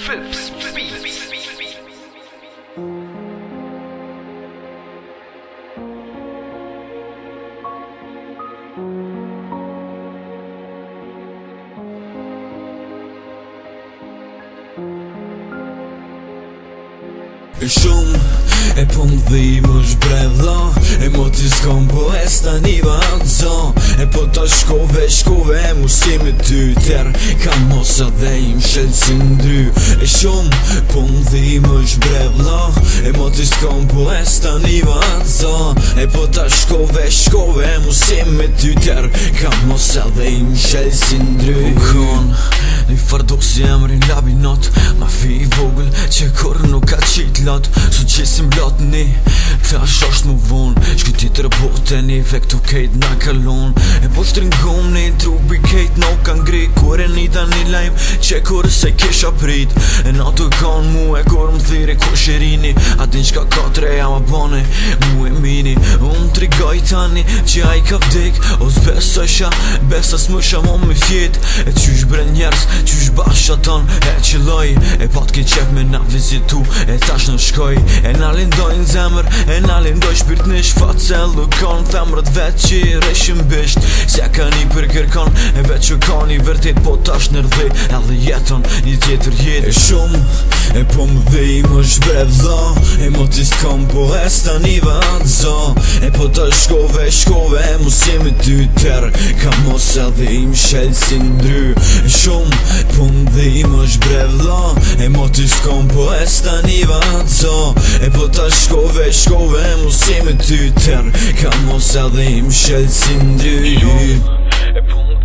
Philips Beats. Shumë e po më dhim është brevla E mo t'i s'kom po e stani vazzo E po ta shkove mu si me ty ter Ka mosa dhe im shelë si ndry E shumë po më dhim është brevla E mo t'i s'kom po e stani vazzo E po ta shkove mu si me ty ter Ka mosa dhe im shelë si ndry U kon një fardo si emrin labinot Ma fi i vogël që kur nuk ka qit lot Su qesim lot një Ta shosht mu von Shkyti të rëbote një vektu kejt na kalon E po shtringom një trupi kejt nuk kan ngri Kur e nita një lajm që kur se kisha prit E natu e kan mu e kur më thiri ku shirini A din qka ka treja ma bane mu e mini Unë trigoj tani që a i ka vdik O zbesojsha besa s'mësha mo me fjet E qysh bre njerës qysh basha ton E qëlloj e pat ki qef me na vizitu E tash në shkoj e na lindojnë zemër E na lindoj shpirt në shfat se lukon Femrët vet që i reshim bisht Se ka një për kërkon E vet që ka një vërtet po tash në rdhe Edhe jeton një tjetër jet E shumë e po më dhejm është brevla E mo t'i s'kom po e stani vazzo E po ta shkove mu si me ty ter Ka mos edhe im shel si ndry E shumë po më dhejm është brevla E mo t'i s'kom po e stani vazzo E po ta shkove mu si me ty ter Ka mos edhe im shel si ndry E po